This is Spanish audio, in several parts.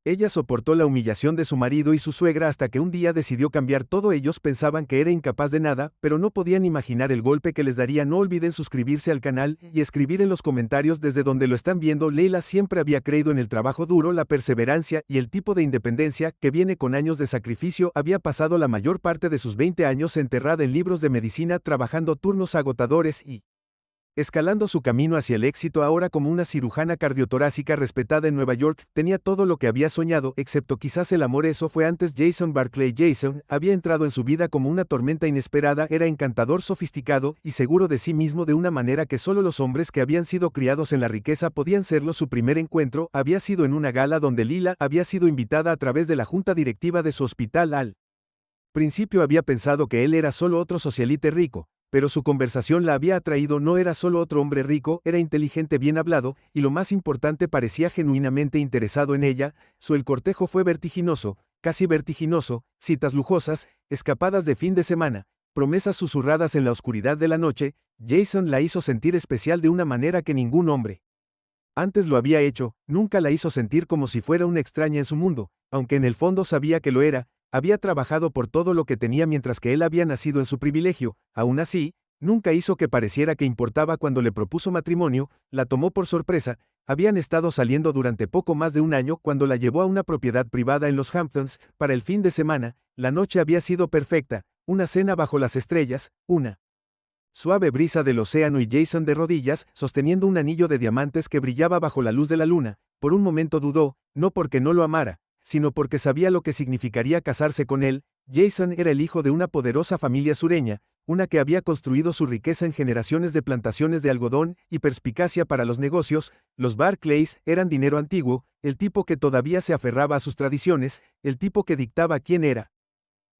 Ella soportó la humillación de su marido y su suegra hasta que un día decidió cambiar todo. Ellos pensaban que era incapaz de nada, pero no podían imaginar el golpe que les daría. No olviden suscribirse al canal y escribir en los comentarios desde donde lo están viendo. Leila siempre había creído en el trabajo duro, la perseverancia y el tipo de independencia que viene con años de sacrificio. Había pasado la mayor parte de sus 20 años enterrada en libros de medicina, trabajando turnos agotadores y escalando su camino hacia el éxito. Ahora, como una cirujana cardiotorácica respetada en Nueva York, tenía todo lo que había soñado, excepto quizás el amor. Eso fue antes. Jason Barclay. Jason había entrado en su vida como una tormenta inesperada. Era encantador, sofisticado y seguro de sí mismo de una manera que solo los hombres que habían sido criados en la riqueza podían serlo. Su primer encuentro había sido en una gala donde Lila había sido invitada a través de la junta directiva de su hospital. Al principio había pensado que él era solo otro socialite rico, pero su conversación la había atraído. No era solo otro hombre rico, era inteligente, bien hablado, y lo más importante, parecía genuinamente interesado en ella. El cortejo fue vertiginoso, casi vertiginoso, citas lujosas, escapadas de fin de semana, promesas susurradas en la oscuridad de la noche. Jason la hizo sentir especial de una manera que ningún hombre antes lo había hecho. Nunca la hizo sentir como si fuera una extraña en su mundo, aunque en el fondo sabía que lo era. Había trabajado por todo lo que tenía mientras que él había nacido en su privilegio. Aún así, nunca hizo que pareciera que importaba. Cuando le propuso matrimonio, la tomó por sorpresa. Habían estado saliendo durante poco más de un año cuando la llevó a una propiedad privada en los Hamptons para el fin de semana. La noche había sido perfecta, una cena bajo las estrellas, una suave brisa del océano y Jason de rodillas, sosteniendo un anillo de diamantes que brillaba bajo la luz de la luna. Por un momento dudó, no porque no lo amara, sino porque sabía lo que significaría casarse con él. Jason era el hijo de una poderosa familia sureña, una que había construido su riqueza en generaciones de plantaciones de algodón y perspicacia para los negocios. Los Barclays eran dinero antiguo, el tipo que todavía se aferraba a sus tradiciones, el tipo que dictaba quién era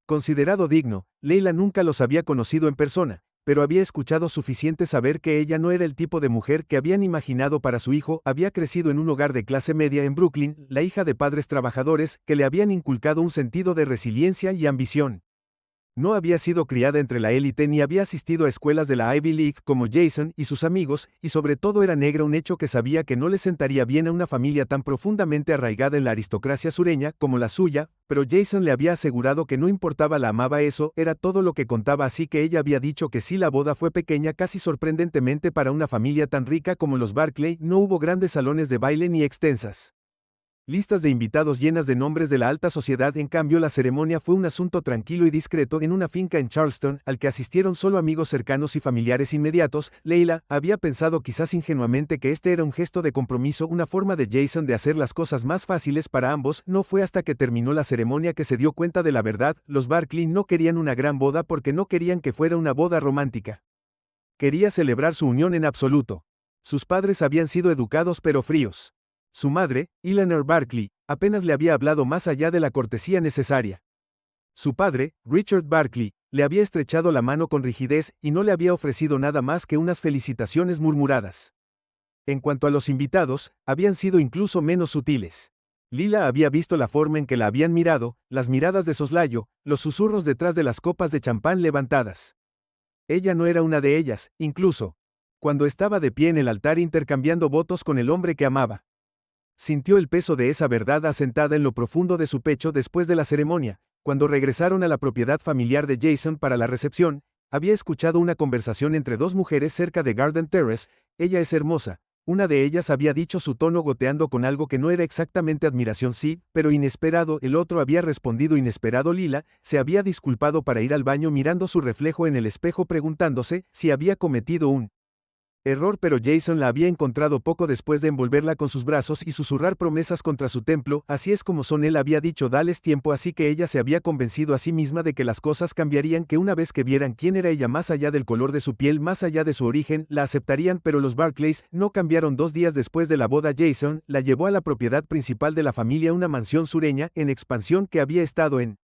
considerado digno. Leila nunca los había conocido en persona, pero había escuchado suficiente saber que ella no era el tipo de mujer que habían imaginado para su hijo. Había crecido en un hogar de clase media en Brooklyn, la hija de padres trabajadores que le habían inculcado un sentido de resiliencia y ambición. No había sido criada entre la élite ni había asistido a escuelas de la Ivy League como Jason y sus amigos, y sobre todo era negra, un hecho que sabía que no le sentaría bien a una familia tan profundamente arraigada en la aristocracia sureña como la suya, pero Jason le había asegurado que no importaba, la amaba. Eso era todo lo que contaba, así que ella había dicho que sí. La boda fue pequeña, casi sorprendentemente para una familia tan rica como los Barclay. No hubo grandes salones de baile ni extensas listas de invitados llenas de nombres de la alta sociedad. En cambio, la ceremonia fue un asunto tranquilo y discreto en una finca en Charleston, al que asistieron solo amigos cercanos y familiares inmediatos. Leila había pensado, quizás ingenuamente, que este era un gesto de compromiso, una forma de Jason de hacer las cosas más fáciles para ambos. No fue hasta que terminó la ceremonia que se dio cuenta de la verdad. Los Barclay no querían una gran boda porque no querían que fuera una boda romántica. Quería celebrar su unión en absoluto. Sus padres habían sido educados pero fríos. Su madre, Eleanor Barclay, apenas le había hablado más allá de la cortesía necesaria. Su padre, Richard Barclay, le había estrechado la mano con rigidez y no le había ofrecido nada más que unas felicitaciones murmuradas. En cuanto a los invitados, habían sido incluso menos sutiles. Lila había visto la forma en que la habían mirado, las miradas de soslayo, los susurros detrás de las copas de champán levantadas. Ella no era una de ellas, incluso cuando estaba de pie en el altar intercambiando votos con el hombre que amaba. Sintió el peso de esa verdad asentada en lo profundo de su pecho. Después de la ceremonia, cuando regresaron a la propiedad familiar de Jason para la recepción, había escuchado una conversación entre dos mujeres cerca de Garden Terrace. Ella es hermosa, una de ellas había dicho, su tono goteando con algo que no era exactamente admiración. Sí, pero inesperado. El otro había respondido, inesperado. Lila se había disculpado para ir al baño, mirando su reflejo en el espejo, preguntándose si había cometido un error, pero Jason la había encontrado poco después de envolverla con sus brazos y susurrar promesas contra su templo. Así es como son, él había dicho, dales tiempo. Así que ella se había convencido a sí misma de que las cosas cambiarían, que una vez que vieran quién era ella, más allá del color de su piel, más allá de su origen, la aceptarían. Pero los Barclays no cambiaron. 2 días después de la boda, Jason la llevó a la propiedad principal de la familia, una mansión sureña en expansión que había estado en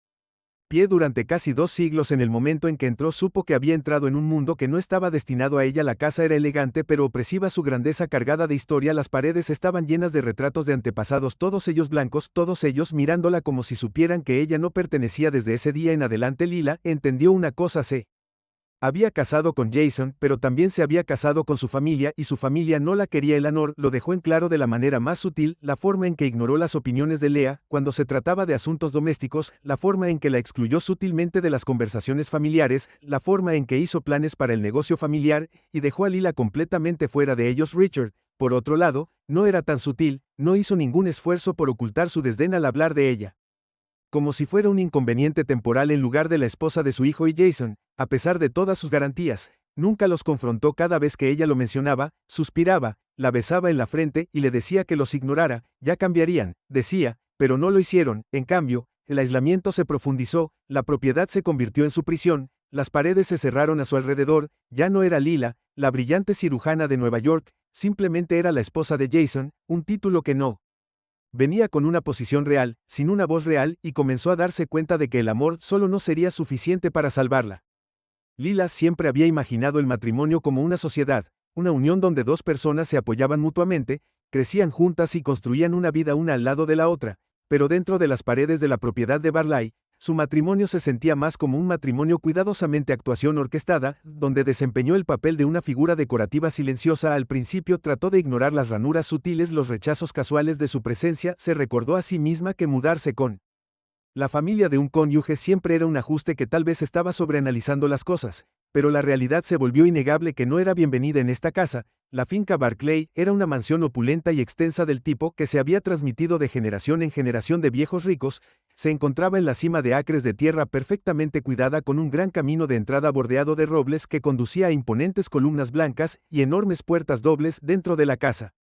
pie durante casi 2 siglos. En el momento en que entró, supo que había entrado en un mundo que no estaba destinado a ella. La casa era elegante pero opresiva, su grandeza cargada de historia. Las paredes estaban llenas de retratos de antepasados, todos ellos blancos, todos ellos mirándola como si supieran que ella no pertenecía. Desde ese día en adelante, Lila entendió una cosa: se Había casado con Jason, pero también se había casado con su familia y su familia no la quería. Eleanor lo dejó en claro de la manera más sutil, la forma en que ignoró las opiniones de Leah cuando se trataba de asuntos domésticos, la forma en que la excluyó sutilmente de las conversaciones familiares, la forma en que hizo planes para el negocio familiar y dejó a Lila completamente fuera de ellos. Richard, por otro lado, no era tan sutil, no hizo ningún esfuerzo por ocultar su desdén al hablar de ella. Como si fuera un inconveniente temporal en lugar de la esposa de su hijo. Y Jason, a pesar de todas sus garantías, nunca los confrontó. Cada vez que ella lo mencionaba, suspiraba, la besaba en la frente y le decía que los ignorara, ya cambiarían, decía, pero no lo hicieron. En cambio, el aislamiento se profundizó, la propiedad se convirtió en su prisión, las paredes se cerraron a su alrededor, ya no era Lila, la brillante cirujana de Nueva York, simplemente era la esposa de Jason, un título que no venía con una posición real, sin una voz real, y comenzó a darse cuenta de que el amor solo no sería suficiente para salvarla. Lila siempre había imaginado el matrimonio como una sociedad, una unión donde dos personas se apoyaban mutuamente, crecían juntas y construían una vida una al lado de la otra, pero dentro de las paredes de la propiedad de Barley, su matrimonio se sentía más como un matrimonio cuidadosamente actuación orquestada, donde desempeñó el papel de una figura decorativa silenciosa. Al principio trató de ignorar las ranuras sutiles, los rechazos casuales de su presencia. Se recordó a sí misma que mudarse con la familia de un cónyuge siempre era un ajuste, que tal vez estaba sobreanalizando las cosas, pero la realidad se volvió innegable que no era bienvenida en esta casa. La finca Barclay era una mansión opulenta y extensa del tipo que se había transmitido de generación en generación de viejos ricos. Se encontraba en la cima de acres de tierra perfectamente cuidada, con un gran camino de entrada bordeado de robles que conducía a imponentes columnas blancas y enormes puertas dobles dentro de la casa.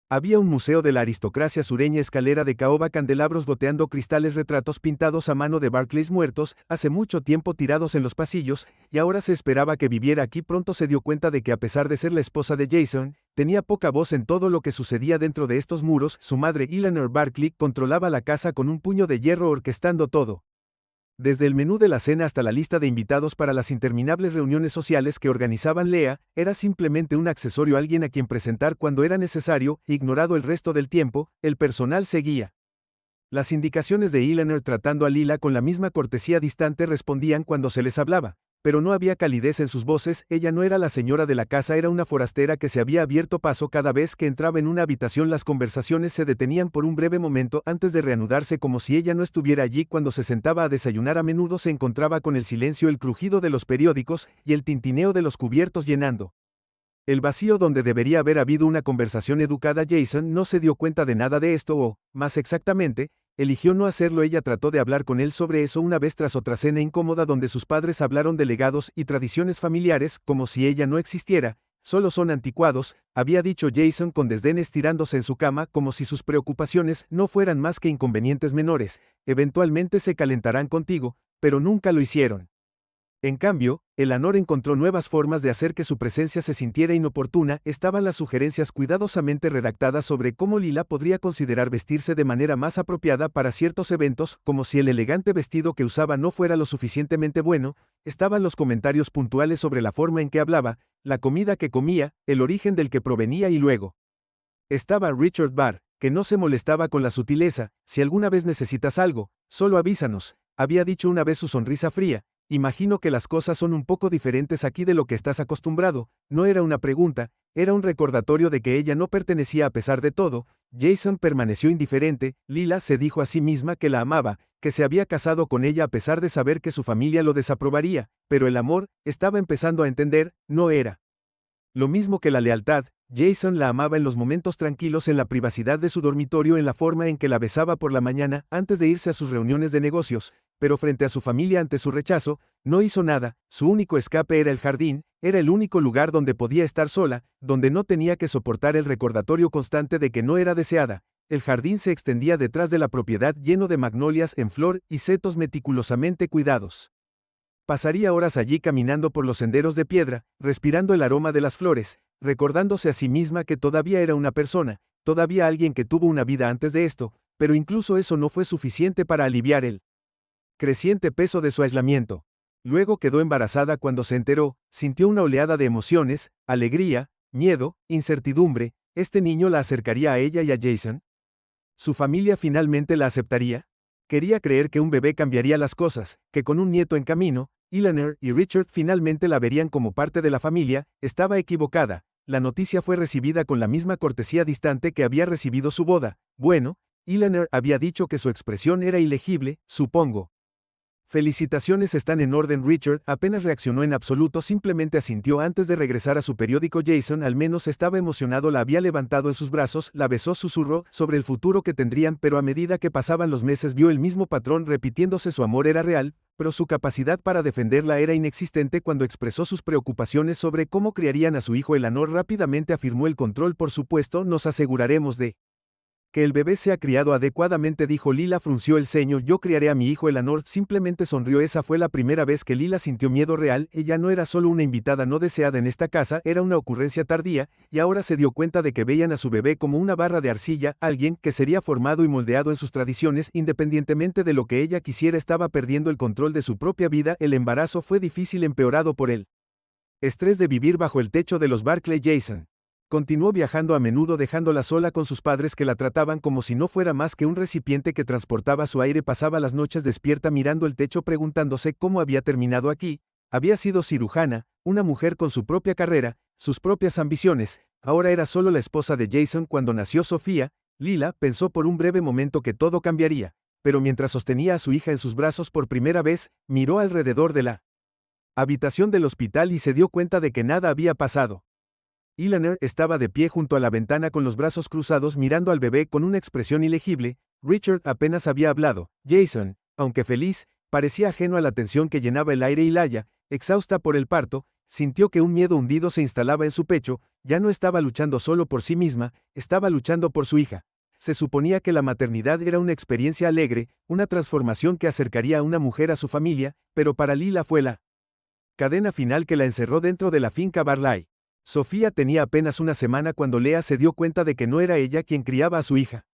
Había un museo de la aristocracia sureña, escalera de caoba, candelabros goteando cristales, retratos pintados a mano de Barclays muertos, hace mucho tiempo tirados en los pasillos, y ahora se esperaba que viviera aquí. Pronto se dio cuenta de que, a pesar de ser la esposa de Jason, tenía poca voz en todo lo que sucedía dentro de estos muros. Su madre, Eleanor Barclay, controlaba la casa con un puño de hierro, orquestando todo. Desde el menú de la cena hasta la lista de invitados para las interminables reuniones sociales que organizaban. Leah era simplemente un accesorio, alguien a quien presentar cuando era necesario, ignorado el resto del tiempo. El personal seguía las indicaciones de Eleanor, tratando a Lila con la misma cortesía distante. Respondían cuando se les hablaba, pero no había calidez en sus voces. Ella no era la señora de la casa, era una forastera que se había abierto paso cada vez que entraba en una habitación. Las conversaciones se detenían por un breve momento antes de reanudarse, como si ella no estuviera allí. Cuando se sentaba a desayunar, a menudo se encontraba con el silencio, el crujido de los periódicos y el tintineo de los cubiertos llenando el vacío donde debería haber habido una conversación educada. Jason no se dio cuenta de nada de esto, o, más exactamente, eligió no hacerlo. Ella trató de hablar con él sobre eso una vez tras otra cena incómoda donde sus padres hablaron de legados y tradiciones familiares como si ella no existiera. Solo son anticuados, había dicho Jason con desdén, estirándose en su cama, como si sus preocupaciones no fueran más que inconvenientes menores. Eventualmente se calentarán contigo, pero nunca lo hicieron. En cambio, Eleanor encontró nuevas formas de hacer que su presencia se sintiera inoportuna. Estaban las sugerencias cuidadosamente redactadas sobre cómo Lila podría considerar vestirse de manera más apropiada para ciertos eventos, como si el elegante vestido que usaba no fuera lo suficientemente bueno. Estaban los comentarios puntuales sobre la forma en que hablaba, la comida que comía, el origen del que provenía, y luego estaba Richard Barr, que no se molestaba con la sutileza. Si alguna vez necesitas algo, solo avísanos, había dicho una vez, su sonrisa fría. Imagino que las cosas son un poco diferentes aquí de lo que estás acostumbrado. No era una pregunta, era un recordatorio de que ella no pertenecía. A pesar de todo, Jason permaneció indiferente. Lila se dijo a sí misma que la amaba, que se había casado con ella a pesar de saber que su familia lo desaprobaría, pero el amor, estaba empezando a entender, no era lo mismo que la lealtad. Jason la amaba en los momentos tranquilos, en la privacidad de su dormitorio, en la forma en que la besaba por la mañana antes de irse a sus reuniones de negocios, pero frente a su familia, ante su rechazo, no hizo nada. Su único escape era el jardín, era el único lugar donde podía estar sola, donde no tenía que soportar el recordatorio constante de que no era deseada. El jardín se extendía detrás de la propiedad, lleno de magnolias en flor y setos meticulosamente cuidados. Pasaría horas allí caminando por los senderos de piedra, respirando el aroma de las flores, recordándose a sí misma que todavía era una persona, todavía alguien que tuvo una vida antes de esto, pero incluso eso no fue suficiente para aliviar el creciente peso de su aislamiento. Luego quedó embarazada. Cuando se enteró, sintió una oleada de emociones, alegría, miedo, incertidumbre. ¿Este niño la acercaría a ella y a Jason? ¿Su familia finalmente la aceptaría? Quería creer que un bebé cambiaría las cosas, que con un nieto en camino, Eleanor y Richard finalmente la verían como parte de la familia. Estaba equivocada. La noticia fue recibida con la misma cortesía distante que había recibido su boda. Bueno, Eleanor había dicho que su expresión era ilegible, supongo. Felicitaciones, están en orden. Richard apenas reaccionó en absoluto, simplemente asintió antes de regresar a su periódico. Jason al menos estaba emocionado, la había levantado en sus brazos, la besó, susurró sobre el futuro que tendrían, pero a medida que pasaban los meses vio el mismo patrón repitiéndose. Su amor era real, pero su capacidad para defenderla era inexistente. Cuando expresó sus preocupaciones sobre cómo criarían a su hijo, Eleanor rápidamente afirmó: el control, por supuesto, nos aseguraremos de que el bebé sea criado adecuadamente, dijo. Lila frunció el ceño. Yo criaré a mi hijo. Eleanor simplemente sonrió. Esa fue la primera vez que Lila sintió miedo real. Ella no era solo una invitada no deseada en esta casa, era una ocurrencia tardía, y ahora se dio cuenta de que veían a su bebé como una barra de arcilla, alguien que sería formado y moldeado en sus tradiciones, independientemente de lo que ella quisiera. Estaba perdiendo el control de su propia vida. El embarazo fue difícil, empeorado por el estrés de vivir bajo el techo de los Barclay. Jason continuó viajando a menudo, dejándola sola con sus padres, que la trataban como si no fuera más que un recipiente que transportaba su aire. Pasaba las noches despierta mirando el techo, preguntándose cómo había terminado aquí. Había sido cirujana, una mujer con su propia carrera, sus propias ambiciones. Ahora era solo la esposa de Jason. Cuando nació Sofía, Lila pensó por un breve momento que todo cambiaría, pero mientras sostenía a su hija en sus brazos por primera vez, miró alrededor de la habitación del hospital y se dio cuenta de que nada había pasado. Eleanor estaba de pie junto a la ventana con los brazos cruzados, mirando al bebé con una expresión ilegible. Richard apenas había hablado. Jason, aunque feliz, parecía ajeno a la tensión que llenaba el aire. Y Laia, exhausta por el parto, sintió que un miedo hundido se instalaba en su pecho. Ya no estaba luchando solo por sí misma, estaba luchando por su hija. Se suponía que la maternidad era una experiencia alegre, una transformación que acercaría a una mujer a su familia, pero para Lila fue la cadena final que la encerró dentro de la finca Barley. Sofía tenía apenas una semana cuando Lea se dio cuenta de que no era ella quien criaba a su hija.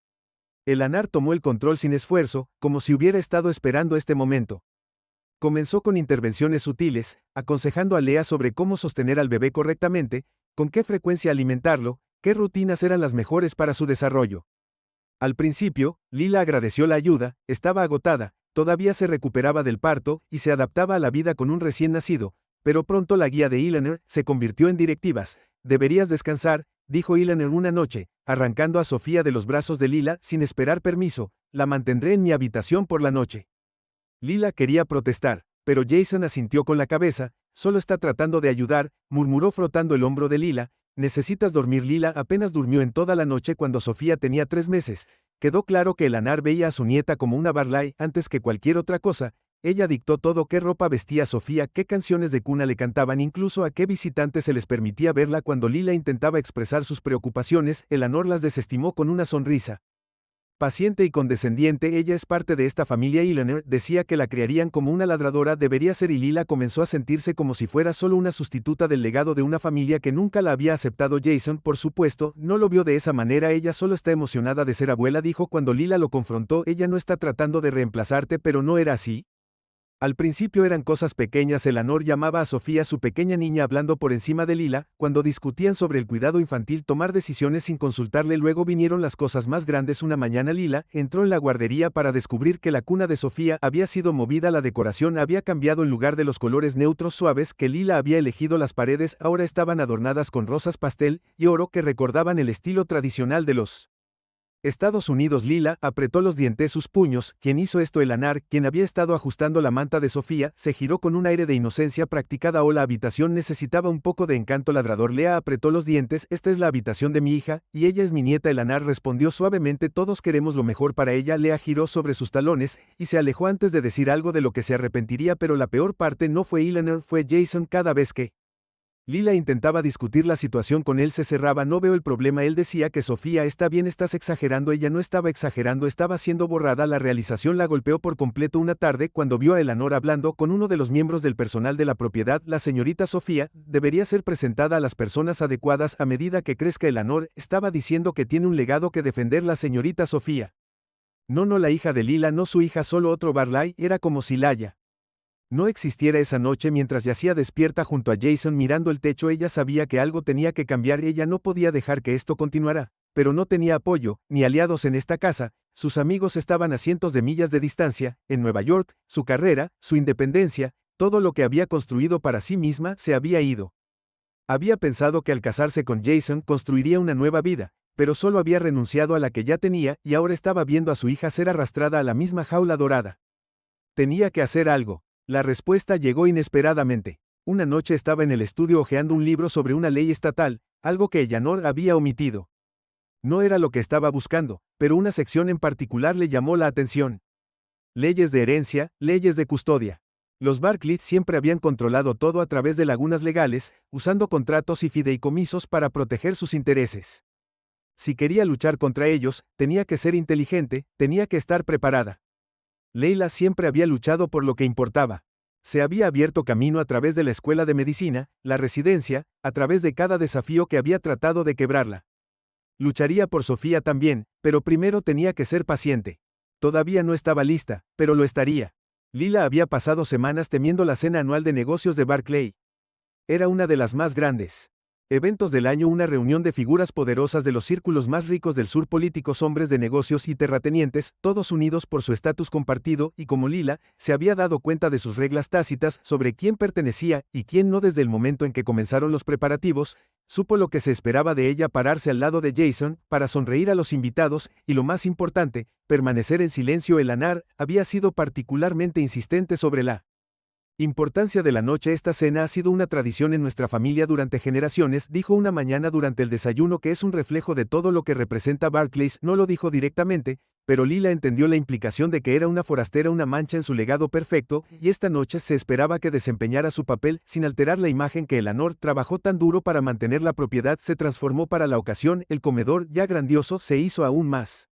Eleanor tomó el control sin esfuerzo, como si hubiera estado esperando este momento. Comenzó con intervenciones sutiles, aconsejando a Lea sobre cómo sostener al bebé correctamente, con qué frecuencia alimentarlo, qué rutinas eran las mejores para su desarrollo. Al principio, Lila agradeció la ayuda, estaba agotada, todavía se recuperaba del parto y se adaptaba a la vida con un recién nacido. Pero pronto la guía de Eleanor se convirtió en directivas. Deberías descansar, dijo Eleanor una noche, arrancando a Sofía de los brazos de Lila sin esperar permiso. La mantendré en mi habitación por la noche. Lila quería protestar, pero Jason asintió con la cabeza. Solo está tratando de ayudar, murmuró frotando el hombro de Lila. Necesitas dormir. Lila apenas durmió en toda la noche cuando Sofía tenía 3 meses. Quedó claro que Eleanor veía a su nieta como una Barley antes que cualquier otra cosa. Ella dictó todo: qué ropa vestía Sofía, qué canciones de cuna le cantaban, incluso a qué visitantes se les permitía verla. Cuando Lila intentaba expresar sus preocupaciones, Eleanor las desestimó con una sonrisa paciente y condescendiente. Ella es parte de esta familia. Eleanor decía que la criarían como una ladradora debería ser, y Lila comenzó a sentirse como si fuera solo una sustituta del legado de una familia que nunca la había aceptado. Jason, por supuesto, no lo vio de esa manera. Ella solo está emocionada de ser abuela, dijo cuando Lila lo confrontó. Ella no está tratando de reemplazarte, pero no era así. Al principio eran cosas pequeñas. Eleanor llamaba a Sofía su pequeña niña, hablando por encima de Lila, cuando discutían sobre el cuidado infantil, tomar decisiones sin consultarle. Luego vinieron las cosas más grandes. Una mañana Lila entró en la guardería para descubrir que la cuna de Sofía había sido movida. La decoración había cambiado. En lugar de los colores neutros suaves que Lila había elegido, las paredes ahora estaban adornadas con rosas pastel y oro que recordaban el estilo tradicional de los Estados Unidos. Lila apretó los dientes sus puños. ¿Quién hizo esto? Eleanor, quien había estado ajustando la manta de Sofía, se giró con un aire de inocencia practicada. La habitación necesitaba un poco de encanto. Ladrador. Lea apretó los dientes. Esta es la habitación de mi hija, y ella es mi nieta. Eleanor respondió suavemente. Todos queremos lo mejor para ella. Lea giró sobre sus talones y se alejó antes de decir algo de lo que se arrepentiría, pero la peor parte no fue Eleanor, fue Jason. Cada vez que Lila intentaba discutir la situación con él, se cerraba. No veo el problema. Él decía que Sofía está bien. Estás exagerando. Ella no estaba exagerando, estaba siendo borrada. La realización la golpeó por completo una tarde cuando vio a Eleanor hablando con uno de los miembros del personal de la propiedad. La señorita Sofía debería ser presentada a las personas adecuadas a medida que crezca. Eleanor estaba diciendo que tiene un legado que defender. La señorita Sofía. No, la hija de Lila, no su hija, solo otro Barley. Era como si Laia no existiera. Esa noche, mientras yacía despierta junto a Jason mirando el techo, ella sabía que algo tenía que cambiar. Ella no podía dejar que esto continuara, pero no tenía apoyo, ni aliados en esta casa. Sus amigos estaban a cientos de millas de distancia, en Nueva York, su carrera, su independencia, todo lo que había construido para sí misma se había ido. Había pensado que al casarse con Jason construiría una nueva vida, pero solo había renunciado a la que ya tenía y ahora estaba viendo a su hija ser arrastrada a la misma jaula dorada. Tenía que hacer algo. La respuesta llegó inesperadamente. Una noche estaba en el estudio hojeando un libro sobre una ley estatal, algo que Eleanor había omitido. No era lo que estaba buscando, pero una sección en particular le llamó la atención. Leyes de herencia, leyes de custodia. Los Barclay siempre habían controlado todo a través de lagunas legales, usando contratos y fideicomisos para proteger sus intereses. Si quería luchar contra ellos, tenía que ser inteligente, tenía que estar preparada. Leila siempre había luchado por lo que importaba. Se había abierto camino a través de la escuela de medicina, la residencia, a través de cada desafío que había tratado de quebrarla. Lucharía por Sofía también, pero primero tenía que ser paciente. Todavía no estaba lista, pero lo estaría. Lila había pasado semanas temiendo la cena anual de negocios de Barclay. Era una de las más grandes eventos del año, una reunión de figuras poderosas de los círculos más ricos del sur, políticos, hombres de negocios y terratenientes, todos unidos por su estatus compartido, y como Lila se había dado cuenta de sus reglas tácitas sobre quién pertenecía y quién no desde el momento en que comenzaron los preparativos, supo lo que se esperaba de ella: pararse al lado de Jason, para sonreír a los invitados, y lo más importante, permanecer en silencio. Eleanor había sido particularmente insistente sobre la importancia de la noche. Esta cena ha sido una tradición en nuestra familia durante generaciones, dijo una mañana durante el desayuno, que es un reflejo de todo lo que representa Barclays. No lo dijo directamente, pero Lila entendió la implicación de que era una forastera, una mancha en su legado perfecto, y esta noche se esperaba que desempeñara su papel, sin alterar la imagen que Eleanor trabajó tan duro para mantener. La propiedad se transformó para la ocasión, el comedor, ya grandioso, se hizo aún más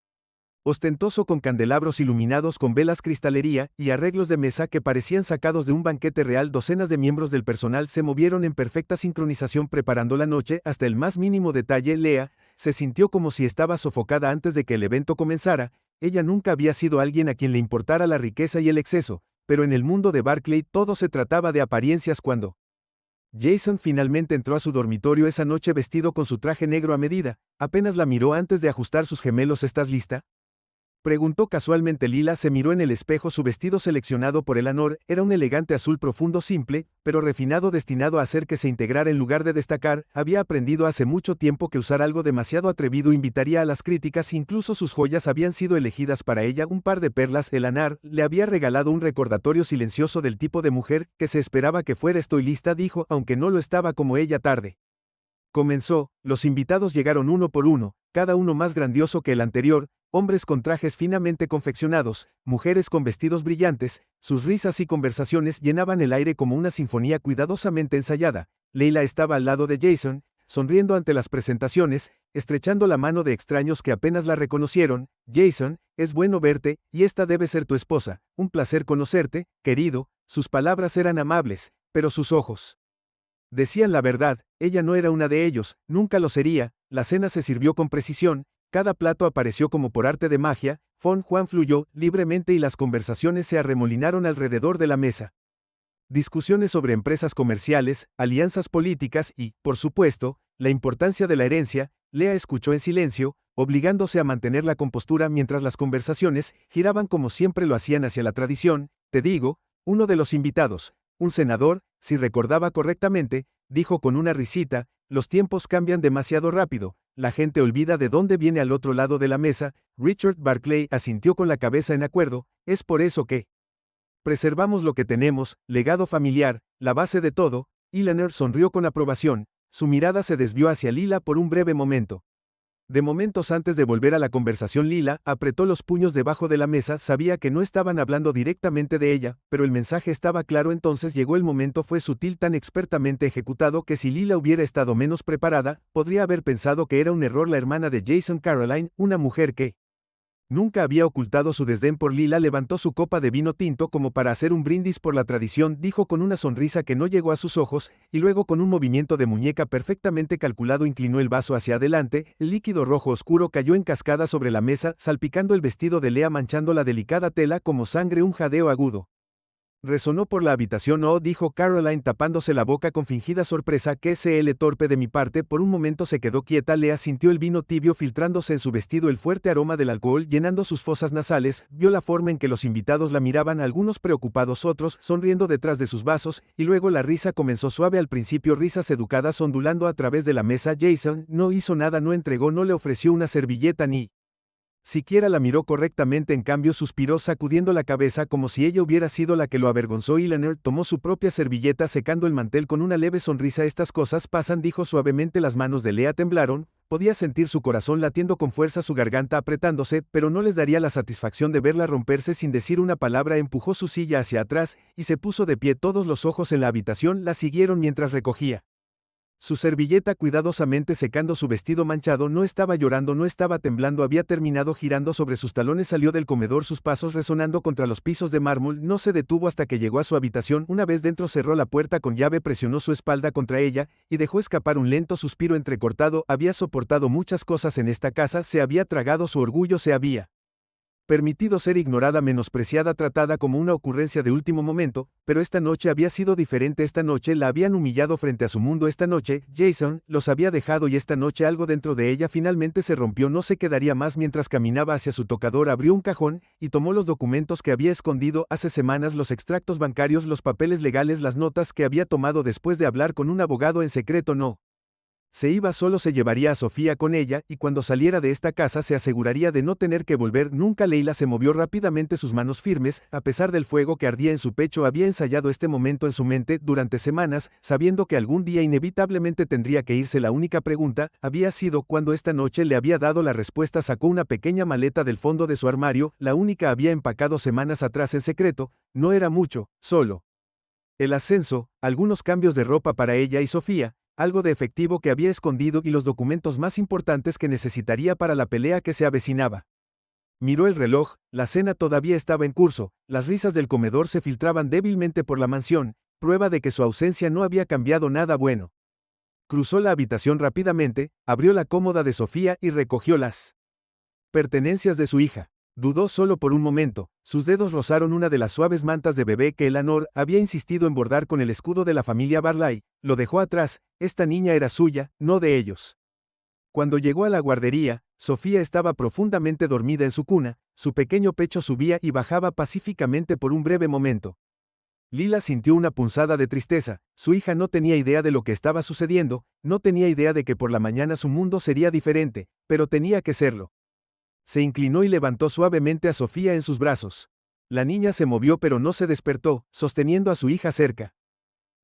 ostentoso, con candelabros iluminados con velas, cristalería y arreglos de mesa que parecían sacados de un banquete real. Docenas de miembros del personal se movieron en perfecta sincronización preparando la noche hasta el más mínimo detalle. Lea se sintió como si estaba sofocada antes de que el evento comenzara. Ella nunca había sido alguien a quien le importara la riqueza y el exceso, pero en el mundo de Barclay todo se trataba de apariencias. Cuando Jason finalmente entró a su dormitorio esa noche vestido con su traje negro a medida, apenas la miró antes de ajustar sus gemelos. ¿Estás lista?, preguntó casualmente. Lila se miró en el espejo. Su vestido seleccionado por Eleanor era un elegante azul profundo, simple, pero refinado, destinado a hacer que se integrara en lugar de destacar. Había aprendido hace mucho tiempo que usar algo demasiado atrevido invitaría a las críticas. Incluso sus joyas habían sido elegidas para ella, un par de perlas. Eleanor le había regalado un recordatorio silencioso del tipo de mujer que se esperaba que fuera. Estoy lista, dijo, aunque no lo estaba como ella. Tarde comenzó. Los invitados llegaron uno por uno, cada uno más grandioso que el anterior. Hombres con trajes finamente confeccionados, mujeres con vestidos brillantes. Sus risas y conversaciones llenaban el aire como una sinfonía cuidadosamente ensayada. Leila estaba al lado de Jason, sonriendo ante las presentaciones, estrechando la mano de extraños que apenas la reconocieron. Jason, es bueno verte, y esta debe ser tu esposa. Un placer conocerte, querido. Sus palabras eran amables, pero sus ojos decían la verdad. Ella no era una de ellos, nunca lo sería. La cena se sirvió con precisión. Cada plato apareció como por arte de magia. Juan fluyó libremente y las conversaciones se arremolinaron alrededor de la mesa. Discusiones sobre empresas comerciales, alianzas políticas y, por supuesto, la importancia de la herencia. Lea escuchó en silencio, obligándose a mantener la compostura mientras las conversaciones giraban como siempre lo hacían hacia la tradición. Te digo, uno de los invitados, un senador, si recordaba correctamente, dijo con una risita, los tiempos cambian demasiado rápido. La gente olvida de dónde viene. Al otro lado de la mesa, Richard Barclay asintió con la cabeza en acuerdo. Es por eso que preservamos lo que tenemos, legado familiar, la base de todo. Eleanor sonrió con aprobación. Su mirada se desvió hacia Lila por un breve momento. De momentos antes de volver a la conversación, Lila apretó los puños debajo de la mesa. Sabía que no estaban hablando directamente de ella, pero el mensaje estaba claro. Entonces llegó el momento. Fue sutil, tan expertamente ejecutado que si Lila hubiera estado menos preparada, podría haber pensado que era un error. La hermana de Jason, Caroline, una mujer que nunca había ocultado su desdén por Lila, levantó su copa de vino tinto como para hacer un brindis por la tradición. Dijo con una sonrisa que no llegó a sus ojos, y luego con un movimiento de muñeca perfectamente calculado inclinó el vaso hacia adelante. El líquido rojo oscuro cayó en cascada sobre la mesa, salpicando el vestido de Lea, manchando la delicada tela como sangre. Un jadeo agudo Resonó por la habitación. Oh, dijo Caroline tapándose la boca con fingida sorpresa. Que torpe de mi parte. Por un momento se quedó quieta. Lea sintió el vino tibio filtrándose en su vestido, el fuerte aroma del alcohol llenando sus fosas nasales, vio la forma en que los invitados la miraban, algunos preocupados, otros sonriendo detrás de sus vasos, y luego la risa comenzó suave al principio, risas educadas ondulando a través de la mesa. Jason no hizo nada, no entregó, no le ofreció una servilleta ni siquiera la miró correctamente. En cambio suspiró sacudiendo la cabeza como si ella hubiera sido la que lo avergonzó. Eleanor tomó su propia servilleta secando el mantel con una leve sonrisa. Estas cosas pasan, dijo suavemente. Las manos de Lea temblaron, podía sentir su corazón latiendo con fuerza, su garganta apretándose, pero no les daría la satisfacción de verla romperse. Sin decir una palabra empujó su silla hacia atrás, y se puso de pie. Todos los ojos en la habitación la siguieron mientras recogía su servilleta cuidadosamente secando su vestido manchado. No estaba llorando, no estaba temblando, había terminado. Girando sobre sus talones salió del comedor, sus pasos resonando contra los pisos de mármol. No se detuvo hasta que llegó a su habitación. Una vez dentro cerró la puerta con llave, presionó su espalda contra ella, y dejó escapar un lento suspiro entrecortado. Había soportado muchas cosas en esta casa, se había tragado su orgullo, se había permitido ser ignorada, menospreciada, tratada como una ocurrencia de último momento, pero esta noche había sido diferente. Esta noche la habían humillado frente a su mundo. Esta noche, Jason los había dejado, y esta noche algo dentro de ella finalmente se rompió. No se quedaría más. Mientras caminaba hacia su tocador, abrió un cajón, y tomó los documentos que había escondido hace semanas, los extractos bancarios, los papeles legales, las notas que había tomado después de hablar con un abogado en secreto. No se iba solo, se llevaría a Sofía con ella, y cuando saliera de esta casa se aseguraría de no tener que volver nunca. Leila se movió rápidamente, sus manos firmes, a pesar del fuego que ardía en su pecho. Había ensayado este momento en su mente durante semanas, sabiendo que algún día inevitablemente tendría que irse. La única pregunta había sido cuándo. Esta noche le había dado la respuesta. Sacó una pequeña maleta del fondo de su armario, la única había empacado semanas atrás en secreto. No era mucho, solo el ascenso, algunos cambios de ropa para ella y Sofía, algo de efectivo que había escondido y los documentos más importantes que necesitaría para la pelea que se avecinaba. Miró el reloj, la cena todavía estaba en curso, las risas del comedor se filtraban débilmente por la mansión, prueba de que su ausencia no había cambiado nada bueno. Cruzó la habitación rápidamente, abrió la cómoda de Sofía y recogió las pertenencias de su hija. Dudó solo por un momento, sus dedos rozaron una de las suaves mantas de bebé que Eleanor había insistido en bordar con el escudo de la familia Barley. Lo dejó atrás, esta niña era suya, no de ellos. Cuando llegó a la guardería, Sofía estaba profundamente dormida en su cuna, su pequeño pecho subía y bajaba pacíficamente por un breve momento. Lila sintió una punzada de tristeza. Su hija no tenía idea de lo que estaba sucediendo, no tenía idea de que por la mañana su mundo sería diferente, pero tenía que serlo. Se inclinó y levantó suavemente a Sofía en sus brazos. La niña se movió pero no se despertó, sosteniendo a su hija cerca.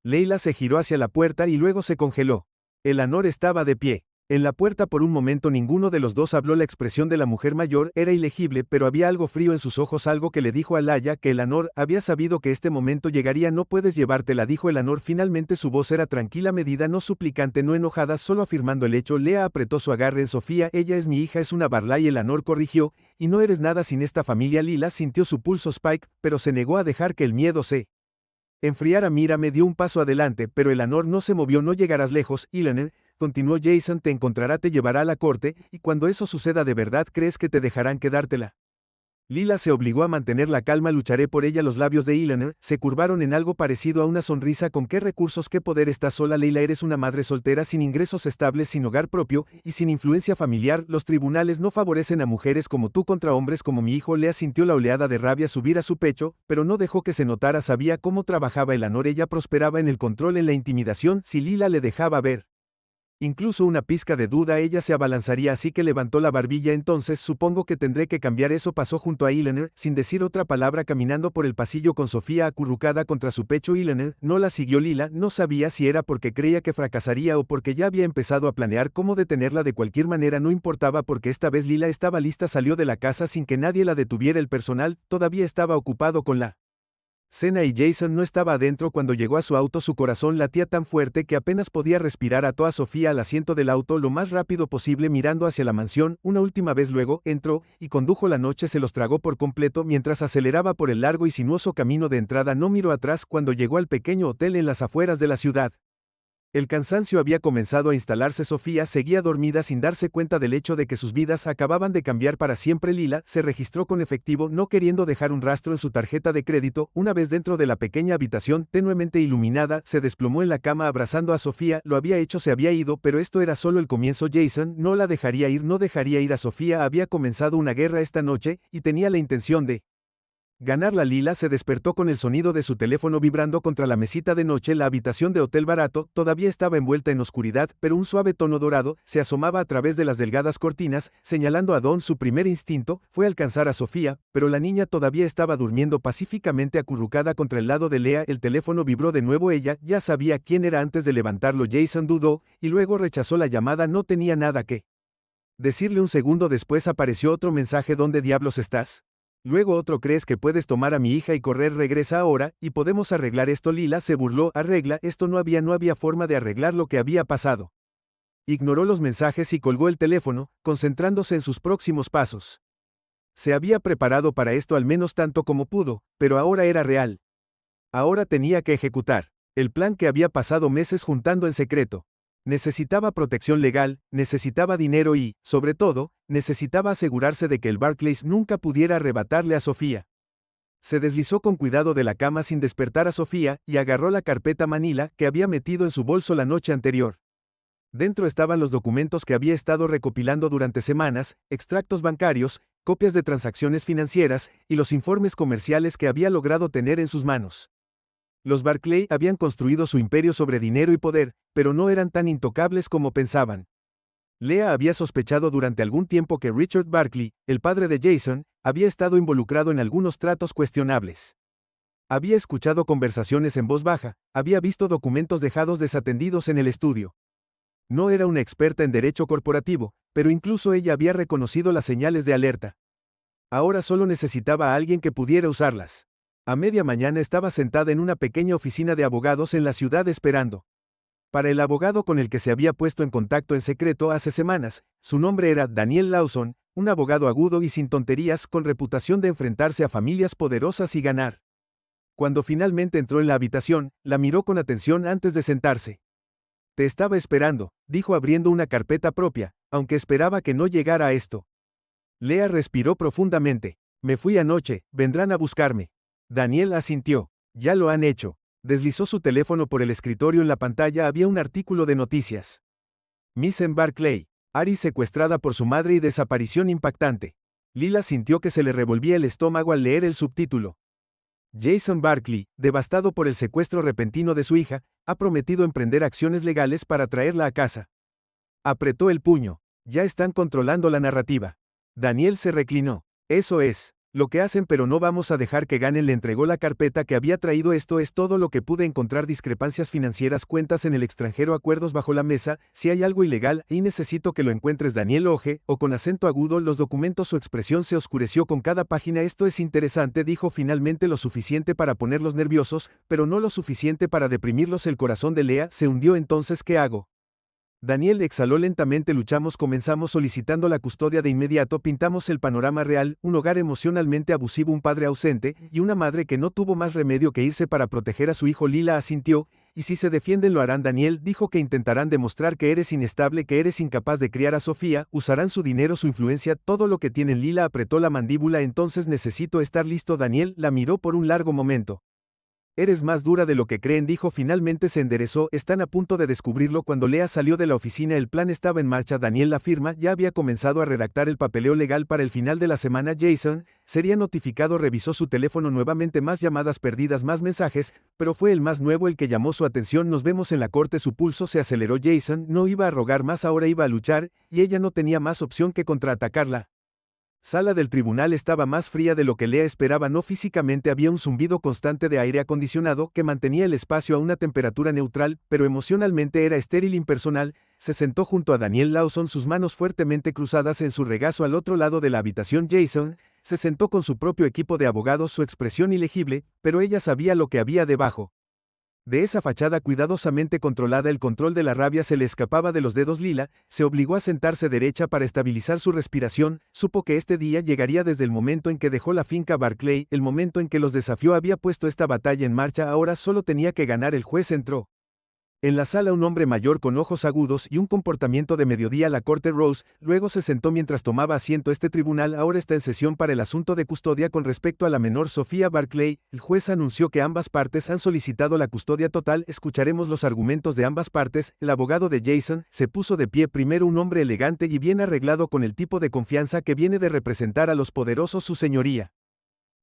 Leila se giró hacia la puerta y luego se congeló. Eleanor estaba de pie en la puerta. Por un momento ninguno de los dos habló. La expresión de la mujer mayor era ilegible, pero había algo frío en sus ojos, algo que le dijo a Laya que Eleanor había sabido que este momento llegaría. No puedes llevártela, dijo Eleanor finalmente. Su voz era tranquila, medida, no suplicante, no enojada, solo afirmando el hecho. Lea apretó su agarre en Sofía. Ella es mi hija, es una Barley. Eleanor corrigió, y no eres nada sin esta familia. Lila sintió su pulso Spike, pero se negó a dejar que el miedo se enfriara. Mírame, dio un paso adelante, pero Eleanor no se movió. No llegarás lejos, Eleanor, continuó Jason, te encontrará, te llevará a la corte, y cuando eso suceda de verdad, ¿crees que te dejarán quedártela? Lila se obligó a mantener la calma. Lucharé por ella. Los labios de Eleanor se curvaron en algo parecido a una sonrisa. ¿Con qué recursos, qué poder? Estás sola, Leila, eres una madre soltera sin ingresos estables, sin hogar propio, y sin influencia familiar. Los tribunales no favorecen a mujeres como tú contra hombres como mi hijo. Lea sintió la oleada de rabia subir a su pecho, pero no dejó que se notara. Sabía cómo trabajaba Eleanor. Ella prosperaba en el control, en la intimidación. Si Lila le dejaba ver incluso una pizca de duda, ella se abalanzaría, así que levantó la barbilla. Entonces supongo que tendré que cambiar eso. Pasó junto a Eleanor, sin decir otra palabra, caminando por el pasillo con Sofía acurrucada contra su pecho. Eleanor no la siguió. Lila no sabía si era porque creía que fracasaría o porque ya había empezado a planear cómo detenerla. De cualquier manera no importaba, porque esta vez Lila estaba lista. Salió de la casa sin que nadie la detuviera. El personal todavía estaba ocupado con la cena y Jason no estaba adentro. Cuando llegó a su auto, su corazón latía tan fuerte que apenas podía respirar. Ató a Sofía al asiento del auto lo más rápido posible, mirando hacia la mansión una última vez. Luego entró y condujo. La noche se los tragó por completo mientras aceleraba por el largo y sinuoso camino de entrada. No miró atrás cuando llegó al pequeño hotel en las afueras de la ciudad. El cansancio había comenzado a instalarse. Sofía seguía dormida sin darse cuenta del hecho de que sus vidas acababan de cambiar para siempre. Lila se registró con efectivo, no queriendo dejar un rastro en su tarjeta de crédito. Una vez dentro de la pequeña habitación tenuemente iluminada, se desplomó en la cama abrazando a Sofía. Lo había hecho, se había ido, pero esto era solo el comienzo. Jason no la dejaría ir, no dejaría ir a Sofía. Había comenzado una guerra esta noche, y tenía la intención de ganarla. Lila se despertó con el sonido de su teléfono vibrando contra la mesita de noche. La habitación de hotel barato todavía estaba envuelta en oscuridad, pero un suave tono dorado se asomaba a través de las delgadas cortinas, señalando a Don. Su primer instinto fue alcanzar a Sofía, pero la niña todavía estaba durmiendo pacíficamente acurrucada contra el lado de Lea. El teléfono vibró de nuevo. Ella ya sabía quién era antes de levantarlo. Jason dudó, y luego rechazó la llamada. No tenía nada que decirle. Un segundo después apareció otro mensaje: ¿dónde diablos estás? Luego otro: ¿crees que puedes tomar a mi hija y correr? Regresa ahora, y podemos arreglar esto. Lila se burló. ¿Arregla esto? No había forma de arreglar lo que había pasado. Ignoró los mensajes y colgó el teléfono, concentrándose en sus próximos pasos. Se había preparado para esto al menos tanto como pudo, pero ahora era real. Ahora tenía que ejecutar el plan que había pasado meses juntando en secreto. Necesitaba protección legal, necesitaba dinero y, sobre todo, necesitaba asegurarse de que el Barclays nunca pudiera arrebatarle a Sofía. Se deslizó con cuidado de la cama sin despertar a Sofía y agarró la carpeta manila que había metido en su bolso la noche anterior. Dentro estaban los documentos que había estado recopilando durante semanas, extractos bancarios, copias de transacciones financieras y los informes comerciales que había logrado tener en sus manos. Los Barclay habían construido su imperio sobre dinero y poder, pero no eran tan intocables como pensaban. Lea había sospechado durante algún tiempo que Richard Barkley, el padre de Jason, había estado involucrado en algunos tratos cuestionables. Había escuchado conversaciones en voz baja, había visto documentos dejados desatendidos en el estudio. No era una experta en derecho corporativo, pero incluso ella había reconocido las señales de alerta. Ahora solo necesitaba a alguien que pudiera usarlas. A media mañana estaba sentada en una pequeña oficina de abogados en la ciudad esperando para el abogado con el que se había puesto en contacto en secreto hace semanas. Su nombre era Daniel Lawson, un abogado agudo y sin tonterías, con reputación de enfrentarse a familias poderosas y ganar. Cuando finalmente entró en la habitación, la miró con atención antes de sentarse. Te estaba esperando, dijo abriendo una carpeta propia, aunque esperaba que no llegara a esto. Lea respiró profundamente. Me fui anoche, vendrán a buscarme. Daniel asintió. Ya lo han hecho. Deslizó su teléfono por el escritorio. En la pantalla había un artículo de noticias. Miss Barclay. Ari secuestrada por su madre y desaparición impactante. Lila sintió que se le revolvía el estómago al leer el subtítulo. Jason Barkley, devastado por el secuestro repentino de su hija, ha prometido emprender acciones legales para traerla a casa. Apretó el puño. Ya están controlando la narrativa. Daniel se reclinó. Eso es lo que hacen, pero no vamos a dejar que ganen. Le entregó la carpeta que había traído. Esto es todo lo que pude encontrar: discrepancias financieras, cuentas en el extranjero, acuerdos bajo la mesa. Si hay algo ilegal, y necesito que lo encuentres. Daniel oje, o con acento agudo, los documentos. Su expresión se oscureció con cada página. Esto es interesante, dijo finalmente, lo suficiente para ponerlos nerviosos, pero no lo suficiente para deprimirlos. El corazón de Lea se hundió. Entonces, ¿qué hago? Daniel exhaló lentamente. Comenzamos solicitando la custodia de inmediato. Pintamos el panorama real: un hogar emocionalmente abusivo, un padre ausente, y una madre que no tuvo más remedio que irse para proteger a su hijo. Lila asintió. Y si se defienden lo harán. Daniel dijo que intentarán demostrar que eres inestable, que eres incapaz de criar a Sofía, usarán su dinero, su influencia, todo lo que tienen. Lila apretó la mandíbula. Entonces necesito estar listo. Daniel la miró por un largo momento. Eres más dura de lo que creen, dijo. Finalmente se enderezó. Están a punto de descubrirlo. Cuando Lea salió de la oficina, el plan estaba en marcha. Daniel la firma ya había comenzado a redactar el papeleo legal para el final de la semana. Jason sería notificado. Revisó su teléfono nuevamente. Más llamadas perdidas, más mensajes, pero fue el más nuevo el que llamó su atención. Nos vemos en la corte. Su pulso se aceleró. Jason no iba a rogar más, ahora iba a luchar, y ella no tenía más opción que contraatacarla. Sala del tribunal estaba más fría de lo que Lea esperaba. No físicamente, había un zumbido constante de aire acondicionado que mantenía el espacio a una temperatura neutral, pero emocionalmente era estéril, impersonal. Se sentó junto a Daniel Lawson, sus manos fuertemente cruzadas en su regazo. Al otro lado de la habitación, Jason se sentó con su propio equipo de abogados, su expresión ilegible, pero ella sabía lo que había debajo de esa fachada cuidadosamente controlada. El control de la rabia se le escapaba de los dedos. Lila se obligó a sentarse derecha para estabilizar su respiración. Supo que este día llegaría desde el momento en que dejó la finca Barclay, el momento en que los desafió. Había puesto esta batalla en marcha, ahora solo tenía que ganar. El juez entró. En la sala un hombre mayor con ojos agudos y un comportamiento de mediodía la corte Rose, luego se sentó mientras tomaba asiento. Este tribunal ahora está en sesión para el asunto de custodia con respecto a la menor Sofía Barclay. El juez anunció que ambas partes han solicitado la custodia total. Escucharemos los argumentos de ambas partes. El abogado de Jason se puso de pie. Primero, un hombre elegante y bien arreglado con el tipo de confianza que viene de representar a los poderosos. Su señoría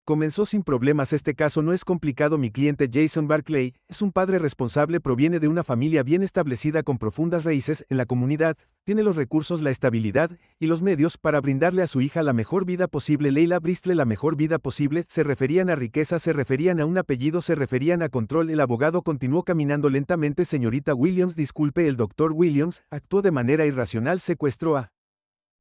comenzó sin problemas. Este caso no es complicado. Mi cliente Jason Barclay es un padre responsable, proviene de una familia bien establecida con profundas raíces en la comunidad, tiene los recursos, la estabilidad y los medios para brindarle a su hija la mejor vida posible. Leila Bristol, la mejor vida posible. Se referían a riqueza, se referían a un apellido, se referían a control. El abogado continuó caminando lentamente. Señorita Williams, disculpe, el doctor Williams actuó de manera irracional, secuestró a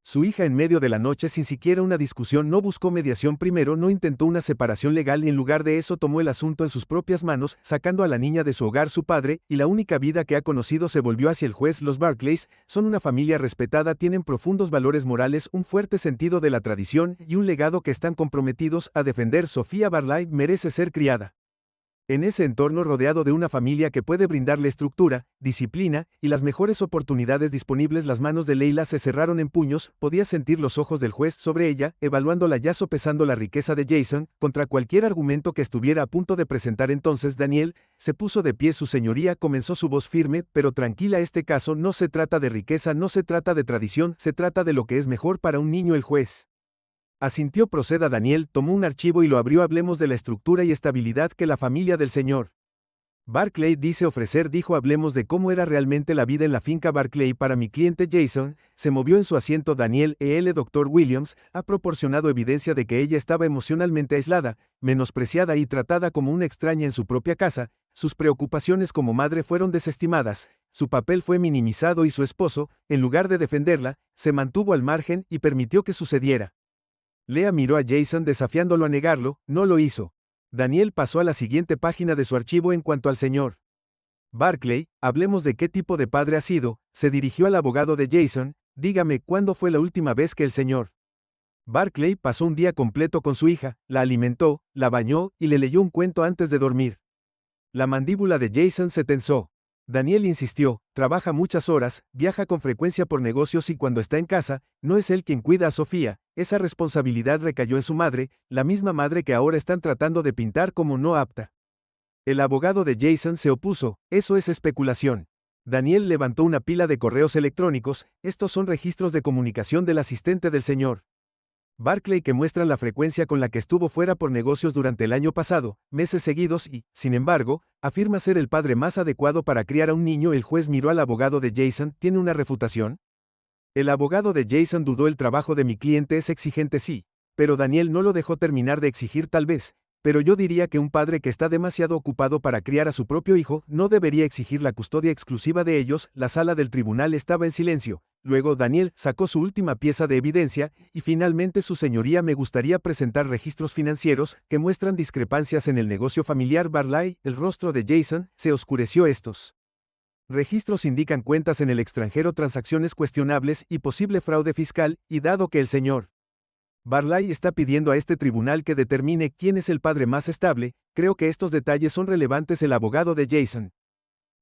su hija en medio de la noche sin siquiera una discusión. No buscó mediación primero, no intentó una separación legal y en lugar de eso tomó el asunto en sus propias manos, sacando a la niña de su hogar. Su padre, y la única vida que ha conocido, se volvió hacia el juez. Los Barclays son una familia respetada, tienen profundos valores morales, un fuerte sentido de la tradición y un legado que están comprometidos a defender. Sofía Barclay merece ser criada en ese entorno, rodeado de una familia que puede brindarle estructura, disciplina y las mejores oportunidades disponibles. Las manos de Leila se cerraron en puños, podía sentir los ojos del juez sobre ella, evaluándola, ya sopesando la riqueza de Jason contra cualquier argumento que estuviera a punto de presentar. Entonces Daniel se puso de pie. Su señoría, comenzó su voz firme pero tranquila. Este caso no se trata de riqueza, no se trata de tradición, se trata de lo que es mejor para un niño. El juez asintió. Proceda. Daniel tomó un archivo y lo abrió. Hablemos de la estructura y estabilidad que la familia del señor Barclay dice ofrecer. Dijo, hablemos de cómo era realmente la vida en la finca Barclay para mi cliente Jason. Se movió en su asiento. Daniel, el doctor Williams ha proporcionado evidencia de que ella estaba emocionalmente aislada, menospreciada y tratada como una extraña en su propia casa. Sus preocupaciones como madre fueron desestimadas, su papel fue minimizado y su esposo, en lugar de defenderla, se mantuvo al margen y permitió que sucediera. Lea miró a Jason desafiándolo a negarlo. No lo hizo. Daniel pasó a la siguiente página de su archivo. En cuanto al señor Barclay, hablemos de qué tipo de padre ha sido. Se dirigió al abogado de Jason. Dígame, ¿cuándo fue la última vez que el señor Barclay pasó un día completo con su hija, la alimentó, la bañó y le leyó un cuento antes de dormir? La mandíbula de Jason se tensó. Daniel insistió, trabaja muchas horas, viaja con frecuencia por negocios y cuando está en casa, no es él quien cuida a Sofía. Esa responsabilidad recayó en su madre, la misma madre que ahora están tratando de pintar como no apta. El abogado de Jason se opuso, eso es especulación. Daniel levantó una pila de correos electrónicos. Estos son registros de comunicación del asistente del señor Barclay que muestran la frecuencia con la que estuvo fuera por negocios durante el año pasado, meses seguidos y, sin embargo, afirma ser el padre más adecuado para criar a un niño. El juez miró al abogado de Jason. ¿Tiene una refutación? El abogado de Jason dudó. El trabajo de mi cliente es exigente, sí, pero Daniel no lo dejó terminar de exigir. Tal vez, pero yo diría que un padre que está demasiado ocupado para criar a su propio hijo no debería exigir la custodia exclusiva de ellos. La sala del tribunal estaba en silencio. Luego Daniel sacó su última pieza de evidencia y finalmente, su señoría, me gustaría presentar registros financieros que muestran discrepancias en el negocio familiar Barclay. El rostro de Jason se oscureció. Estos registros indican cuentas en el extranjero, transacciones cuestionables y posible fraude fiscal, y dado que el señor Barclay está pidiendo a este tribunal que determine quién es el padre más estable, creo que estos detalles son relevantes. El abogado de Jason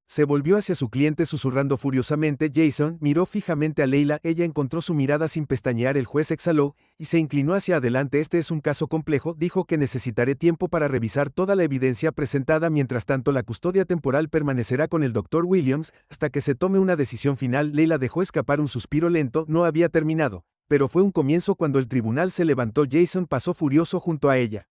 se volvió hacia su cliente susurrando furiosamente. Jason miró fijamente a Leila. Ella encontró su mirada sin pestañear. El juez exhaló y se inclinó hacia adelante. Este es un caso complejo, dijo, que necesitaré tiempo para revisar toda la evidencia presentada. Mientras tanto, la custodia temporal permanecerá con el Dr. Williams hasta que se tome una decisión final. Leila dejó escapar un suspiro lento. No había terminado, pero fue un comienzo. Cuando el tribunal se levantó, Jason pasó furioso junto a ella.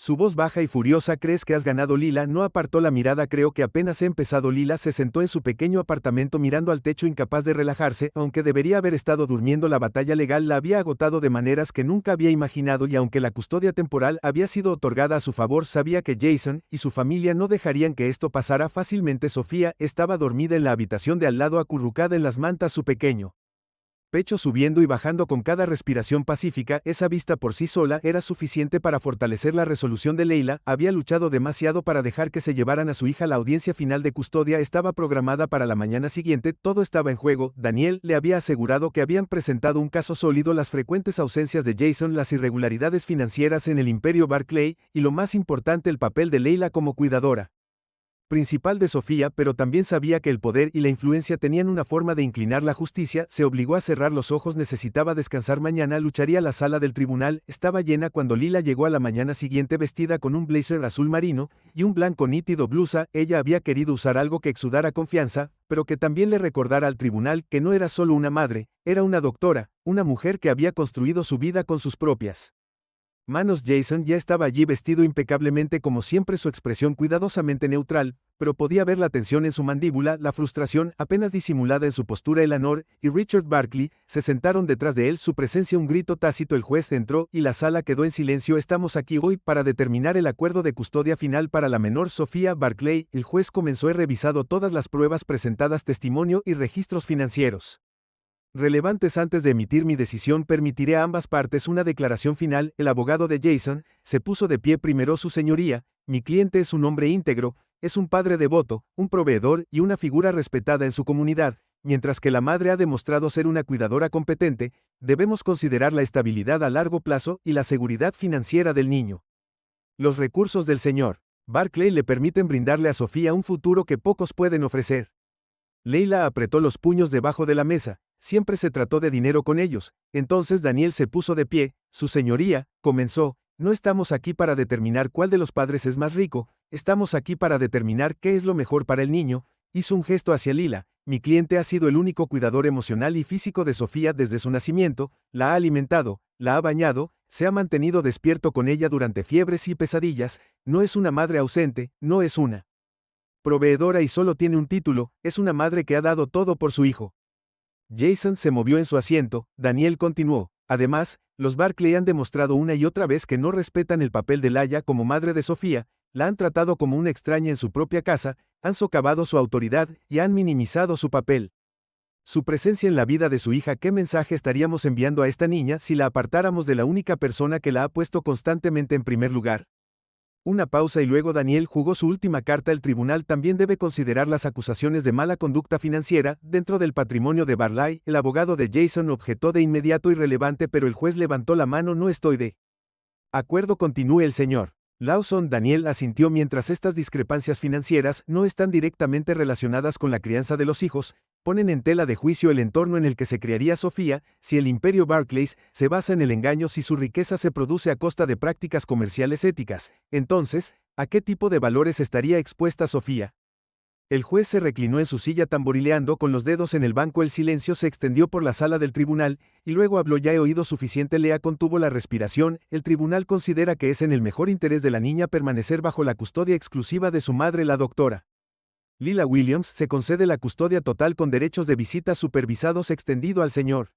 Su voz baja y furiosa. ¿Crees que has ganado? Lila no apartó la mirada. Creo que apenas he empezado. Lila se sentó en su pequeño apartamento mirando al techo, incapaz de relajarse. Aunque debería haber estado durmiendo, la batalla legal la había agotado de maneras que nunca había imaginado, y aunque la custodia temporal había sido otorgada a su favor, sabía que Jason y su familia no dejarían que esto pasara fácilmente. Sofía estaba dormida en la habitación de al lado, acurrucada en las mantas, su pequeño pecho subiendo y bajando con cada respiración pacífica. Esa vista por sí sola era suficiente para fortalecer la resolución de Leila. Había luchado demasiado para dejar que se llevaran a su hija. La audiencia final de custodia estaba programada para la mañana siguiente. Todo estaba en juego. Daniel le había asegurado que habían presentado un caso sólido. Las frecuentes ausencias de Jason, las irregularidades financieras en el imperio Barclay y, lo más importante, el papel de Leila como cuidadora. principal de Sofía, pero también sabía que el poder y la influencia tenían una forma de inclinar la justicia. Se obligó a cerrar los ojos, necesitaba descansar. Mañana lucharía. La sala del tribunal estaba llena cuando Lila llegó a la mañana siguiente vestida con un blazer azul marino y un blanco nítido blusa. Ella había querido usar algo que exudara confianza, pero que también le recordara al tribunal que no era solo una madre, era una doctora, una mujer que había construido su vida con sus propias manos. Jason ya estaba allí vestido impecablemente como siempre, su expresión cuidadosamente neutral, pero podía ver la tensión en su mandíbula, la frustración apenas disimulada en su postura. Eleanor y Richard Barkley se sentaron detrás de él, su presencia un grito tácito. El juez entró y la sala quedó en silencio. Estamos aquí hoy para determinar el acuerdo de custodia final para la menor Sofía Barkley. El juez comenzó. He revisado todas las pruebas presentadas, testimonio y registros financieros relevantes. Antes de emitir mi decisión, permitiré a ambas partes una declaración final. El abogado de Jason se puso de pie. Primero, su señoría, mi cliente es un hombre íntegro, es un padre devoto, un proveedor y una figura respetada en su comunidad. Mientras que la madre ha demostrado ser una cuidadora competente, debemos considerar la estabilidad a largo plazo y la seguridad financiera del niño. Los recursos del señor Barkley le permiten brindarle a Sofía un futuro que pocos pueden ofrecer. Leila apretó los puños debajo de la mesa. Siempre se trató de dinero con ellos. Entonces Daniel se puso de pie. Su señoría, comenzó, no estamos aquí para determinar cuál de los padres es más rico, estamos aquí para determinar qué es lo mejor para el niño. Hizo un gesto hacia Lila. Mi cliente ha sido el único cuidador emocional y físico de Sofía desde su nacimiento, la ha alimentado, la ha bañado, se ha mantenido despierto con ella durante fiebres y pesadillas. No es una madre ausente, no es una proveedora y solo tiene un título, es una madre que ha dado todo por su hijo. Jason se movió en su asiento. Daniel continuó. Además, los Barkley han demostrado una y otra vez que no respetan el papel de Laia como madre de Sofía, la han tratado como una extraña en su propia casa, han socavado su autoridad y han minimizado su papel. Su presencia en la vida de su hija. ¿Qué mensaje estaríamos enviando a esta niña si la apartáramos de la única persona que la ha puesto constantemente en primer lugar? Una pausa y luego Daniel jugó su última carta. El tribunal también debe considerar las acusaciones de mala conducta financiera dentro del patrimonio de Barkley. El abogado de Jason objetó de inmediato. Irrelevante, pero el juez levantó la mano. No estoy de acuerdo. Continúe el señor Lawson. Daniel asintió. Mientras estas discrepancias financieras no están directamente relacionadas con la crianza de los hijos, ponen en tela de juicio el entorno en el que se criaría Sofía. Si el imperio Barclays se basa en el engaño, si su riqueza se produce a costa de prácticas comerciales éticas, entonces, ¿a qué tipo de valores estaría expuesta Sofía? El juez se reclinó en su silla tamborileando con los dedos en el banco. El silencio se extendió por la sala del tribunal, y luego habló. Ya he oído suficiente. Lea contuvo la respiración. El tribunal considera que es en el mejor interés de la niña permanecer bajo la custodia exclusiva de su madre, la doctora Lila Williams. Se concede la custodia total con derechos de visita supervisados extendido al señor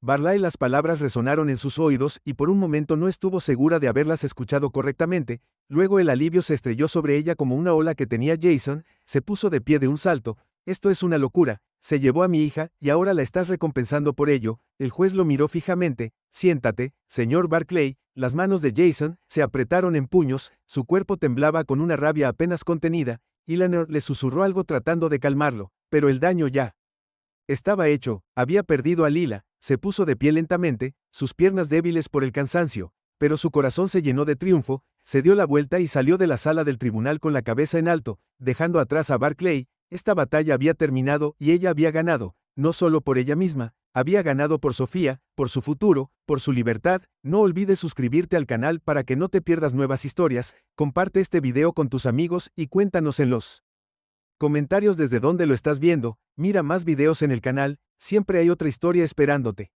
Barkley. Las palabras resonaron en sus oídos y por un momento no estuvo segura de haberlas escuchado correctamente. Luego el alivio se estrelló sobre ella como una ola que tenía. Jason se puso de pie de un salto. Esto es una locura. Se llevó a mi hija y ahora la estás recompensando por ello. El juez lo miró fijamente. Siéntate, señor Barkley. Las manos de Jason se apretaron en puños, su cuerpo temblaba con una rabia apenas contenida. Eleanor le susurró algo tratando de calmarlo, pero el daño ya estaba hecho. Había perdido a Lila. Se puso de pie lentamente, sus piernas débiles por el cansancio, pero su corazón se llenó de triunfo. Se dio la vuelta y salió de la sala del tribunal con la cabeza en alto, dejando atrás a Barkley. Esta batalla había terminado y ella había ganado, no solo por ella misma, había ganado por Sofía, por su futuro, por su libertad. No olvides suscribirte al canal para que no te pierdas nuevas historias. Comparte este video con tus amigos y cuéntanos en los comentarios desde dónde lo estás viendo. Mira más videos en el canal, siempre hay otra historia esperándote.